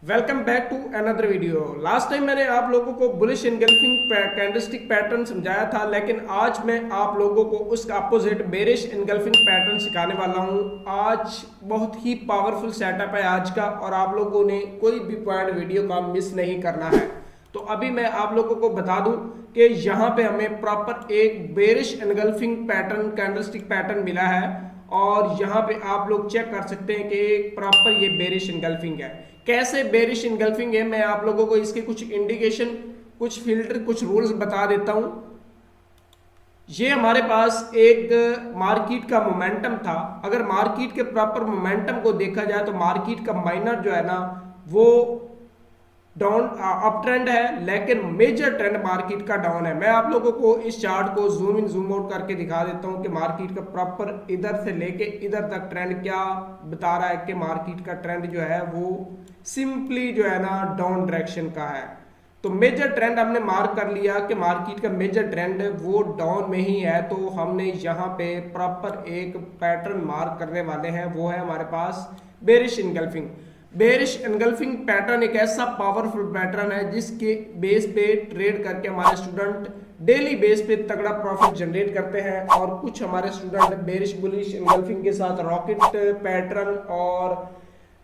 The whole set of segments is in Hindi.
Welcome back to another video. Last time मैंने आप लोगों को बुलिश एनगल्फिंग कैंडलस्टिक पैटर्न समझाया था, लेकिन आज मैं आप लोगों को उसका अपोजिट बेरिश एनगल्फिंग पैटर्न सिखाने वाला हूं। आज बहुत ही पावरफुल सेटअप है आज का, और आप लोगों ने कोई भी पॉइंट वीडियो का मिस नहीं करना है। तो अभी मैं आप लोगों को बता दूं कि यहाँ पे हमें प्रॉपर एक bearish engulfing pattern candlestick pattern मिला है, और यहाँ पे आप लोग चेक कर सकते हैं कि प्रॉपर ये बेरिश एनगल्फिंग है। कैसे बेरिश इनगल्फिंग है, मैं आप लोगों को इसके कुछ इंडिकेशन, कुछ फिल्टर, कुछ रूल्स बता देता हूं। ये हमारे पास एक मार्केट का मोमेंटम था। अगर मार्केट के प्रॉपर मोमेंटम को देखा जाए तो मार्केट का माइनर जो है ना वो डाउन अप ट्रेंड है, लेकिन मेजर ट्रेंड मार्केट का डाउन है। मैं आप लोगों को इस चार्ट को जूम इन जूम आउट करके दिखा देता हूं कि मार्केट का प्रॉपर इधर से लेके इधर तक ट्रेंड क्या बता रहा है कि मार्केट का ट्रेंड जो है वो सिंपली जो है ना डाउन डायरेक्शन का है। तो मेजर ट्रेंड हमने मार्क कर लिया कि मार्केट का मेजर ट्रेंड वो डाउन में ही है। तो हमने यहाँ पे प्रॉपर एक पैटर्न मार्क करने वाले हैं, वो है हमारे पास bearish engulfing. Bearish engulfing pattern एक ऐसा पावरफुल पैटर्न है जिसके बेस पे ट्रेड करके हमारे स्टूडेंट डेली बेस पे तगड़ा प्रॉफिट जनरेट करते हैं। और कुछ हमारे स्टूडेंट बेरिश बुलिश एनगल्फिंग के साथ रॉकेट पैटर्न और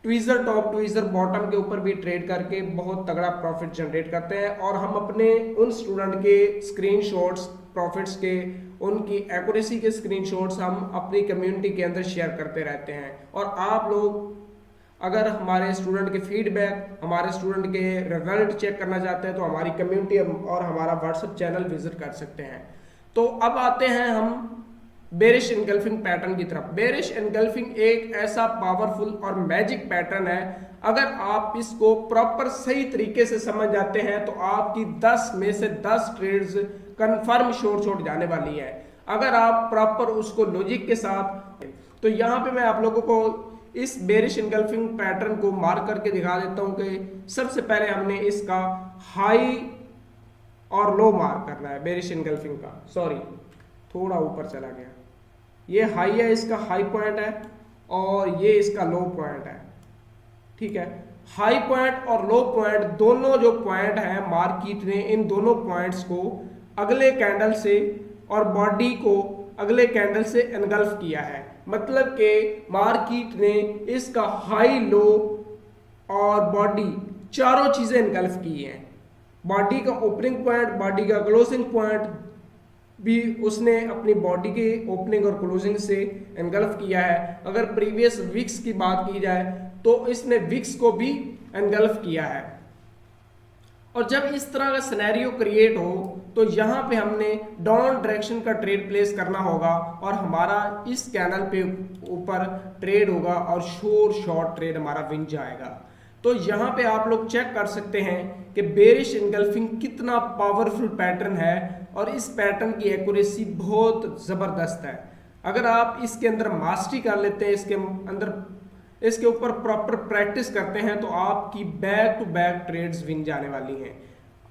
ट्वीजर टॉप ट्वीजर बॉटम के ऊपर भी ट्रेड करके बहुत तगड़ा प्रॉफिट जनरेट करते हैं। और हम अपने उन स्टूडेंट के स्क्रीनशॉट्स प्रॉफिट्स के, उनकी एक्यूरेसी के स्क्रीनशॉट्स हम अपनी कम्युनिटी के अंदर शेयर करते रहते हैं। और आप लोग अगर हमारे स्टूडेंट के फीडबैक, हमारे स्टूडेंट के रिजल्ट चेक करना चाहते हैं तो हमारी कम्युनिटी और हमारा व्हाट्सएप चैनल विजिट कर सकते हैं। तो अब आते हैं हम बेरिश एनगल्फिंग पैटर्न की तरफ। बेरिश एनगल्फिंग एक ऐसा पावरफुल और मैजिक पैटर्न है। अगर आप इसको प्रॉपर सही तरीके से समझ जाते हैं तो आपकी 10 में से 10 ट्रेड्स कंफर्म शॉर्ट जाने वाली है, अगर आप प्रॉपर उसको लॉजिक के साथ। तो यहाँ पे मैं आप लोगों को इस बेरिश इनगल्फिंग पैटर्न को मार्क करके दिखा देता हूं कि सबसे पहले हमने इसका हाई और लो मार्क करना है। बेरिश इनगल्फिंग का, सॉरी थोड़ा ऊपर चला गया, ये हाई है, इसका हाई पॉइंट है, और ये इसका लो पॉइंट है। ठीक है, हाई पॉइंट और लो पॉइंट दोनों जो पॉइंट है, मार्केट ने इन दोनों पॉइंट्स को अगले कैंडल से और बॉडी को अगले कैंडल से एनगल्फ किया है। मतलब कि मार्केट ने इसका हाई, लो और बॉडी चारों चीजें एनगल्फ की हैं। बॉडी का ओपनिंग पॉइंट, बॉडी का क्लोजिंग पॉइंट भी उसने अपनी बॉडी के ओपनिंग और क्लोजिंग से एनगल्फ किया है। अगर प्रीवियस वीक्स की बात की जाए तो इसने वीक्स को भी एनगल्फ किया है। और जब इस तरह का सिनेरियो क्रिएट हो तो यहाँ पे हमने डाउन डायरेक्शन का ट्रेड प्लेस करना होगा, और हमारा इस कैंडल पे ऊपर ट्रेड होगा और शॉर्ट ट्रेड हमारा विन जाएगा। तो यहाँ पे आप लोग चेक कर सकते हैं कि बेरिश एनगल्फिंग कितना पावरफुल पैटर्न है, और इस पैटर्न की एक्यूरेसी बहुत ज़बरदस्त है। अगर आप इसके अंदर मास्टरी कर लेते हैं, इसके ऊपर प्रॉपर प्रैक्टिस करते हैं, तो आपकी back to back trades win जाने वाली हैं।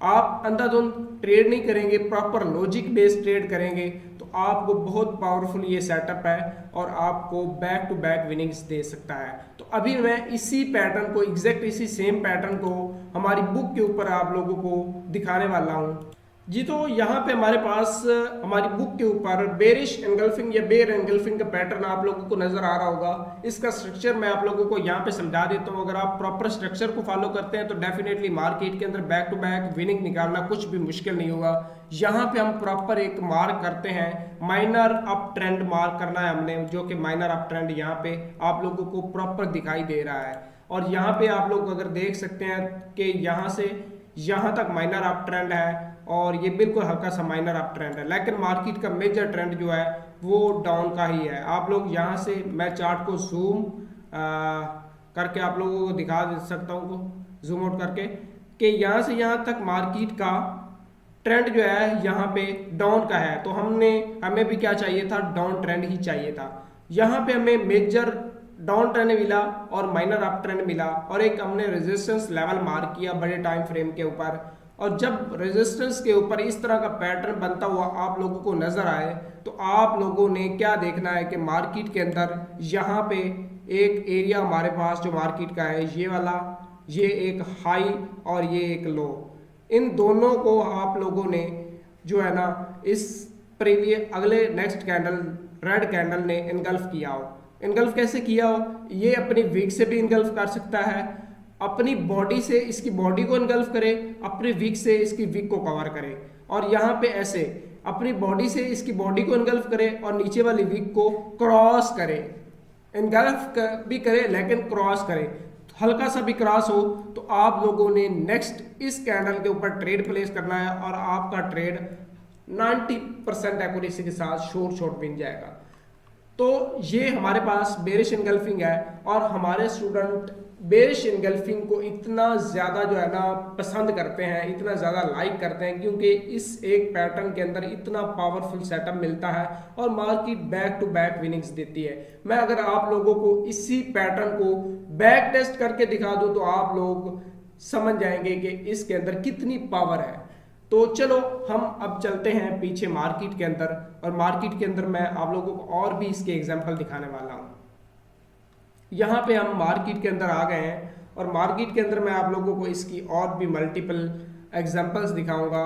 आप अंधाधुंध ट्रेड नहीं करेंगे, प्रॉपर लॉजिक बेस्ड ट्रेड करेंगे, तो आपको बहुत पावरफुल ये सेटअप है और आपको बैक टू बैक विनिंग्स दे सकता है। तो अभी मैं इसी पैटर्न को, एग्जैक्ट इसी सेम पैटर्न को हमारी बुक के ऊपर आप लोगों को दिखाने वाला हूँ जी। तो यहाँ पे हमारे पास हमारी बुक के ऊपर बेरिश एनगल्फिंग या बेयर एनगल्फिंग का पैटर्न आप लोगों को नजर आ रहा होगा। इसका स्ट्रक्चर मैं आप लोगों को यहाँ पे समझा देता हूँ। अगर आप प्रॉपर स्ट्रक्चर को फॉलो करते हैं तो डेफिनेटली मार्केट के अंदर बैक टू बैक विनिंग निकालना कुछ भी मुश्किल नहीं होगा। यहाँ पे हम प्रॉपर एक मार्क करते हैं, माइनर अप ट्रेंड मार्क करना है हमने, जो कि माइनर अप ट्रेंड यहाँ पे आप लोगों को प्रॉपर दिखाई दे रहा है। और यहाँ पे आप लोग अगर देख सकते हैं कि यहाँ से यहाँ तक माइनर अप ट्रेंड है, और ये बिल्कुल हल्का सा माइनर अप ट्रेंड है, लेकिन मार्केट का मेजर ट्रेंड जो है वो डाउन का ही है। आप लोग यहाँ से, मैं चार्ट को जूम करके आप लोगों को दिखा सकता हूँ, जूम आउट करके, कि यहाँ से यहाँ तक मार्केट का ट्रेंड जो है यहाँ पे डाउन का है। तो हमें भी क्या चाहिए था, डाउन ट्रेंड ही चाहिए था। यहाँ पे हमें मेजर डाउन ट्रेंड मिला और माइनर अप ट्रेंड मिला, और एक हमने रेजिस्टेंस लेवल मार्क किया बड़े टाइम फ्रेम के ऊपर। और जब रेजिस्टेंस के ऊपर इस तरह का पैटर्न बनता हुआ आप लोगों को नजर आए तो आप लोगों ने क्या देखना है कि मार्केट के अंदर यहाँ पे एक एरिया हमारे पास जो मार्केट का है, ये वाला ये एक हाई और ये एक लो, इन दोनों को आप लोगों ने जो है ना इस अगले नेक्स्ट कैंडल रेड कैंडल ने इनगल्फ किया हो। इनगल्फ कैसे किया हो, ये अपनी वीक से भी इनगल्फ कर सकता है, अपनी बॉडी से इसकी बॉडी को इनगल्फ करे, अपनी वीक से इसकी वीक को कवर करे, और यहाँ पे ऐसे अपनी बॉडी से इसकी बॉडी को इनगल्फ करे और नीचे वाली वीक को क्रॉस करे, इनगल्फ भी करे लेकिन क्रॉस करे, हल्का सा भी क्रॉस हो तो आप लोगों ने नेक्स्ट इस कैंडल के ऊपर ट्रेड प्लेस करना है और आपका ट्रेड 90% एक्यूरेसी के साथ शॉर्ट विन जाएगा। तो ये हमारे पास बेरिश इनगल्फिंग है और हमारे स्टूडेंट बेरिश इनगल्फिंग को इतना ज़्यादा जो है ना पसंद करते हैं, इतना ज़्यादा लाइक करते हैं क्योंकि इस एक पैटर्न के अंदर इतना पावरफुल सेटअप मिलता है और market back to back winnings देती है। मैं अगर आप लोगों को इसी पैटर्न को बैक टेस्ट करके दिखा दूं तो आप लोग समझ जाएंगे कि इसके अंदर कितनी पावर है। तो चलो हम अब चलते हैं पीछे मार्केट के अंदर, और मार्केट के अंदर मैं आप लोगों को और भी इसके एग्जाम्पल दिखाने वाला हूँ। यहाँ पे हम मार्केट के अंदर आ गए हैं और मार्केट के अंदर मैं आप लोगों को इसकी और भी मल्टीपल एग्जांपल्स दिखाऊंगा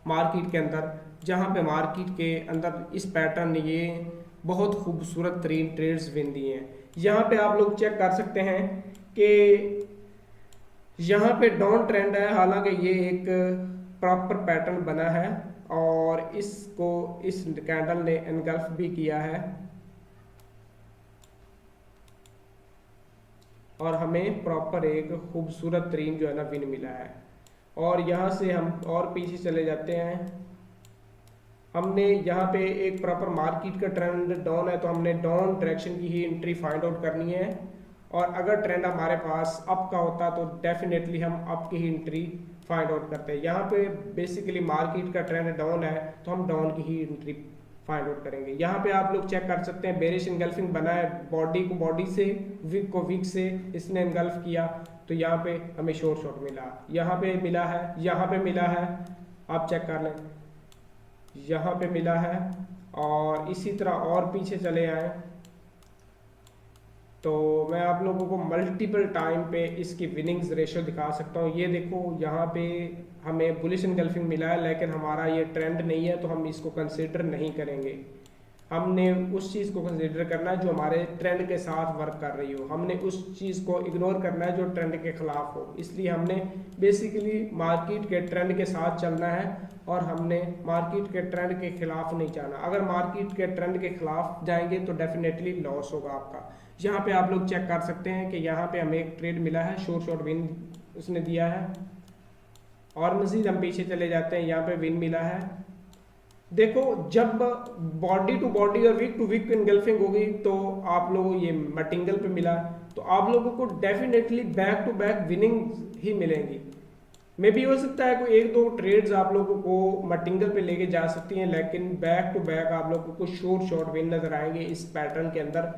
मार्केट के अंदर, जहाँ पे मार्केट के अंदर इस पैटर्न ने ये बहुत खूबसूरत तरीन ट्रेड्स विन दिए हैं। यहाँ पे आप लोग चेक कर सकते हैं कि यहाँ पे डाउन ट्रेंड है, हालांकि ये एक प्रॉपर पैटर्न बना है और इसको इस कैंडल ने एनगल्फ भी किया है और हमें प्रॉपर एक खूबसूरत तरीन जो है ना विन मिला है। और यहाँ से हम और पीछे चले जाते हैं, हमने यहाँ पे एक प्रॉपर मार्केट का ट्रेंड डाउन है तो हमने डाउन डायरेक्शन की ही एंट्री फाइंड आउट करनी है, और अगर ट्रेंड हमारे पास अप का होता तो डेफिनेटली हम अप की ही एंट्री फाइंड आउट करते हैं। यहाँ पे बेसिकली मार्केट का ट्रेंड डाउन है तो हम डाउन की ही एंट्री फाइंड आउट करेंगे। यहाँ पे आप लोग चेक कर सकते हैं बेरिश इनगल्फिंग बना है, बॉडी को बॉडी से, वीक को वीक से इसने इनगल्फ किया तो यहाँ पे हमें शॉर्ट मिला, यहाँ पे मिला है, यहाँ पे मिला है, आप चेक कर लें, यहाँ पे मिला है, और इसी तरह और पीछे चले आए तो मैं आप लोगों को मल्टीपल टाइम पे इसकी विनिंग्स रेशियो दिखा सकता हूँ। ये देखो यहाँ पे हमें बुलिश इनगल्फिंग मिला है लेकिन हमारा ये ट्रेंड नहीं है तो हम इसको कंसीडर नहीं करेंगे। हमने उस चीज़ को कंसीडर करना है जो हमारे ट्रेंड के साथ वर्क कर रही हो, हमने उस चीज़ को इग्नोर करना है जो ट्रेंड के खिलाफ हो। इसलिए हमने बेसिकली मार्केट के ट्रेंड के साथ चलना है और हमने मार्केट के ट्रेंड के खिलाफ नहीं जाना। अगर मार्केट के ट्रेंड के खिलाफ जाएंगे तो डेफिनेटली लॉस होगा आपका। यहाँ पे आप लोग चेक कर सकते हैं कि यहाँ पे हमें एक ट्रेड मिला है, शॉर्ट विन उसने दिया है, और मजीद हम पीछे चले जाते हैं, यहाँ पे विन मिला है। देखो जब बॉडी टू बॉडी और वीक टू वीक इनगल्फिंग होगी तो आप लोगों ये मटिंगल पे मिला तो आप लोगों को definitely back to back winning ही मिलेंगी। मे भी हो सकता है कोई एक दो ट्रेड्स आप लोगों को मटिंगल पे लेके जा सकती हैं, लेकिन बैक टू बैक आप लोगों को शॉर्ट विन नजर आएंगे इस पैटर्न के अंदर।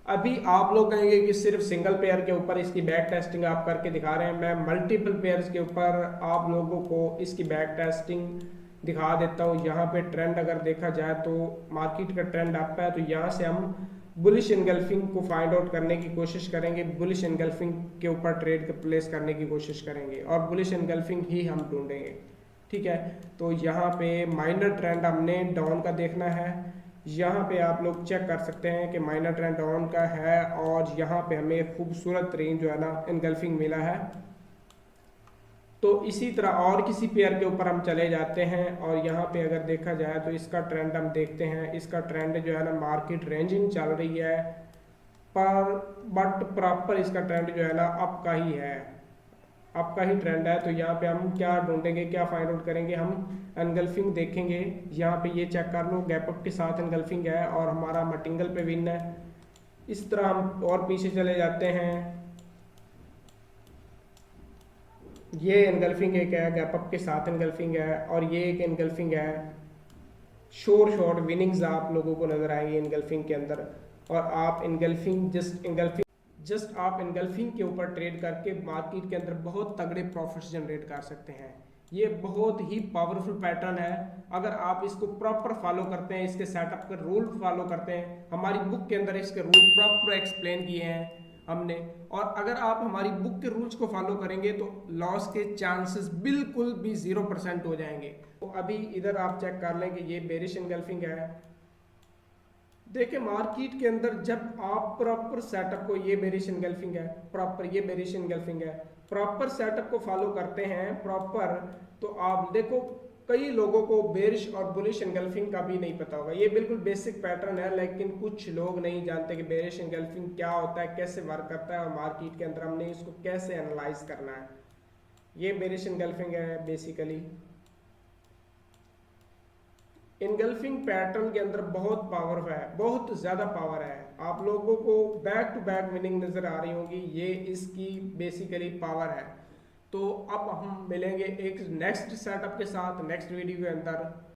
अभी आप लोग कहेंगे कि सिर्फ सिंगल पेयर के ऊपर इसकी बैक टेस्टिंग आप करके दिखा रहे हैं, मैं मल्टीपल पेयर्स के ऊपर आप लोगों को इसकी बैक टेस्टिंग दिखा देता हूँ। यहाँ पे ट्रेंड अगर देखा जाए तो मार्केट का ट्रेंड अप है तो यहाँ से हम बुलिश इनगल्फिंग को फाइंड आउट करने की कोशिश करेंगे, बुलिश इनगल्फिंग के ऊपर ट्रेड प्लेस करने की कोशिश करेंगे और बुलिश इनगल्फिंग ही हम ढूंढेंगे। ठीक है, तो यहाँ पे माइनर ट्रेंड हमने डाउन का देखना है। यहाँ पे आप लोग चेक कर सकते हैं कि माइनर ट्रेंड डाउन का है और यहाँ पे हमें खूबसूरत रेंज जो है ना इनगल्फिंग मिला है। तो इसी तरह और किसी पेयर के ऊपर हम चले जाते हैं और यहाँ पे अगर देखा जाए तो इसका ट्रेंड हम देखते हैं, इसका ट्रेंड जो है ना मार्केट रेंजिंग चल रही है पर बट प्रॉपर इसका ट्रेंड जो है ना अप का ही है, अप का ही ट्रेंड है। तो यहाँ पे हम क्या ढूंढेंगे, क्या फाइंड आउट करेंगे, हम एनगल्फिंग देखेंगे। यहाँ पे ये चेक कर लो गैप अप के साथ एनगल्फिंग है और हमारा मटिंगल पे विन है। इस तरह हम और पीछे चले जाते हैं, ये एनगल्फिंग एक है, गैप अप के साथ एनगल्फिंग है और ये एक एनगल्फिंग है। शॉर्ट विनिंग्स आप लोगों को नजर आएंगी एनगल्फिंग के अंदर, और आप एनगल्फिंग जस्ट आप एनगल्फिंग के ऊपर ट्रेड करके मार्केट के अंदर बहुत तगड़े प्रॉफिट्स जनरेट कर सकते हैं। ये बहुत ही पावरफुल पैटर्न है, अगर आप इसको प्रॉपर फॉलो करते हैं, इसके सेटअप के रूल फॉलो करते हैं, हमारी बुक के अंदर इसके रूल प्रॉपर एक्सप्लेन किए हैं हमने। और अगर आप हमारी बुक के रूल्स को फॉलो करेंगे तो लॉस के चांसेस बिल्कुल भी 0% हो जाएंगे। तो अभी इधर आप चेक कर लें कि ये बेरिश एनगल्फिंग है। देखिए मार्केट के अंदर जब आप प्रॉपर सेटअप को, ये बेरिश एनगल्फिंग है, प्रॉपर ये बेरिश एनगल्फिंग है, प्रॉपर सेटअप को फॉलो करते हैं प्रॉपर, तो आप देखो कई लोगों को बेरिश और बुलिश एनगल्फिंग का भी नहीं पता होगा। ये बिल्कुल बेसिक पैटर्न है, लेकिन कुछ लोग नहीं जानते कि बेरिश एनगल्फिंग क्या होता है, कैसे वर्क करता है और मार्केट के अंदर हमने इसको कैसे एनालाइज करना है। ये बेरिश एनगल्फिंग है बेसिकली। इनगल्फिंग पैटर्न के अंदर बहुत पावर है, बहुत ज़्यादा पावर है। आप लोगों को बैक टू बैक विनिंग नज़र आ रही होगी, ये इसकी बेसिकली पावर है। तो अब हम मिलेंगे एक नेक्स्ट सेटअप के साथ नेक्स्ट वीडियो के अंदर।